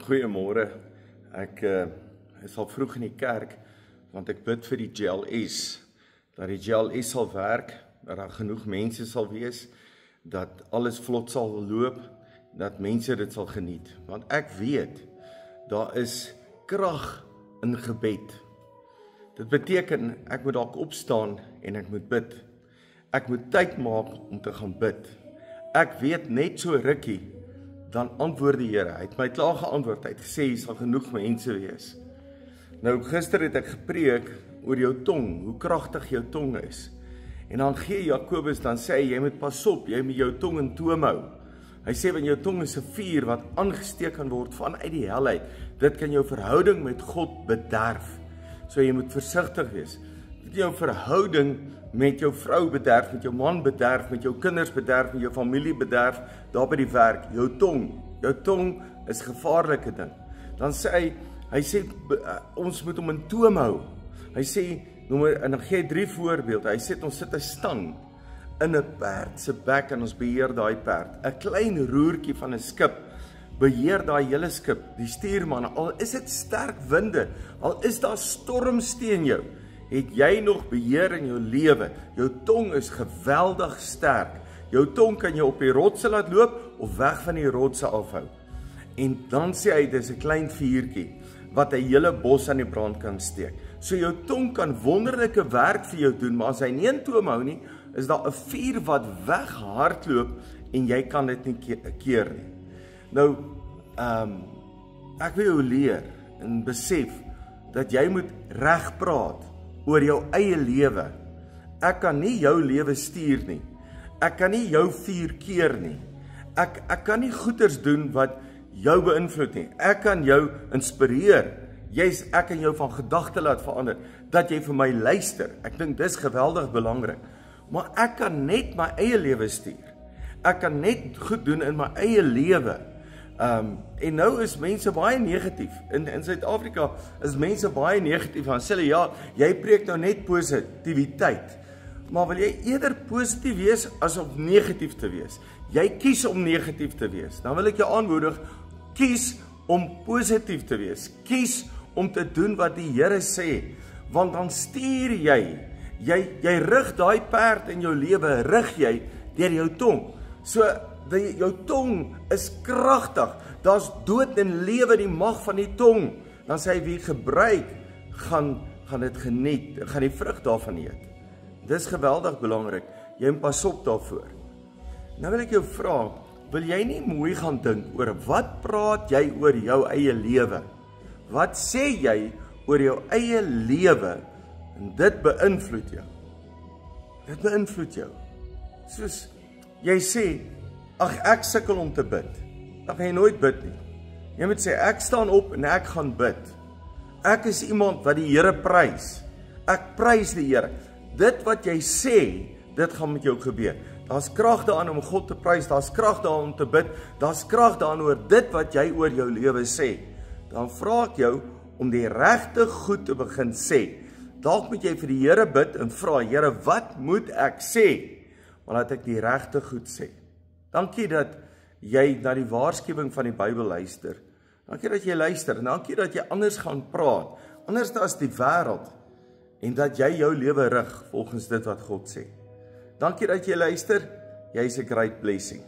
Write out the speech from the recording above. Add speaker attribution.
Speaker 1: Goeiemôre. Ek is al vroeg in die kerk want ek bid vir die GLS. Dat die GLS sal werk, dat daar genoeg mense sal wees, dat alles vlot sal loop, dat mense dit sal geniet. Want ek weet, daar is krag in gebed. Dit beteken, ek moet dalk opstaan en ek moet bid. Ek moet tyd maak om te gaan bid. Ek weet net so rukkie, dan antwoord die Here. Hy het my klaar geantwoord, hy het gesê, hier sal genoeg mense wees. Nou, gister het ek gepreek oor jou tong, hoe kragtig jou tong is. En dan gee Jakobus, dan sê hy, jy moet pas op, jy moet jou tong in toom hou. Hy sê, want jou tong is 'n vuur wat aangesteek kan word vanuit die hel uit. Dit kan jou verhouding met God bederf. So jy moet versigtig wees. Dit jou verhouding met jou vrou bederf, met jou man bederf, met jou kinders bederf, met jou familie bederf, daar by die werk, jou tong is 'n gevaarlike ding. Dan sê hy sê, ons moet hom in toom hou. Hy sê, en dan gee hy 3 voorbeelde, hy sê, ons sit 'n stang in 'n perd se bek en ons beheer daai perd. 'n Klein roertjie van 'n skip beheer daai hele skip, die stuurman, al is dit sterk winde, al is daar storms teen jou, het jy nog beheer in jou lewe. Jou tong is geweldig sterk. Jou tong kan jou op die rotse laat loop of weg van die rotse afhou. En dan sê hy, dis 'n klein vuurtjie wat 'n hele bos aan die brand kan steek. So jou tong kan wonderlike werk vir jou doen, maar as hy nie in toom hou nie, is daar 'n vuur wat weghardloop en jy kan dit nie keer nie. Nou, ek wil jou leer en besef dat jy moet reg praat oor jou eie lewe. Ek kan nie jou lewe stuur nie. Ek kan nie jou vuur keer nie. Ek kan nie goeders doen wat jou beïnvloed nie. Ek kan jou inspireer. Ek kan jou van gedagte laat verander, dat jy vir my luister. Ek dink dis geweldig belangrik. Maar ek kan net my eie lewe stuur. Ek kan net goed doen in my eie lewe. En nou is mense baie negatief. In Suid-Afrika is mense baie negatief. Dan sê hulle, ja, jy preek nou net positiwiteit. Maar wil jy eerder positief wees as om negatief te wees? Jy kies om negatief te wees. Dan wil ek jou aanmoedig, kies om positief te wees. Kies om te doen wat die Here sê. Want dan stuur jy rig daai perd in jou lewe, rig jy deur jou tong. So, jou tong is kragtig. Daar's dood en lewe in die mag van die tong. Dan sê hy, wie gebruik, gaan dit geniet, gaan die vrug daarvan eet. Dis geweldig belangrik. Jy moet pas op daarvoor. Nou wil ek jou vra, wil jy nie mooi gaan dink oor wat praat jy oor jou eie lewe? Wat sê jy oor jou eie lewe? En dit beïnvloed jou. Dit beïnvloed jou. Soos jy sê, ag, ek sukkel om te bid. Dan gaan jy nooit bid nie. Jy moet sê, ek staan op en ek gaan bid. Ek is iemand wat die Here prys. Ek prys die Here. Dit wat jy sê, dit gaan met jou gebeur. Daar's krag daarin om God te prys, daar's krag daarin om te bid, daar's krag daarin oor dit wat jy oor jou lewe sê. Dan vra ek jou om die regte goed te begin sê. Dalk moet jy vir die Here bid en vra, Here, wat moet ek sê? Maar laat ek die regte goed sê. Dankie dat jy na die waarskuwing van die Bybel luister. Dankie dat jy luister en dankie dat jy anders gaan praat, anders as die wêreld, en dat jy jou lewe rig volgens dit wat God sê. Dankie dat jy luister. Jy's 'n great blessing.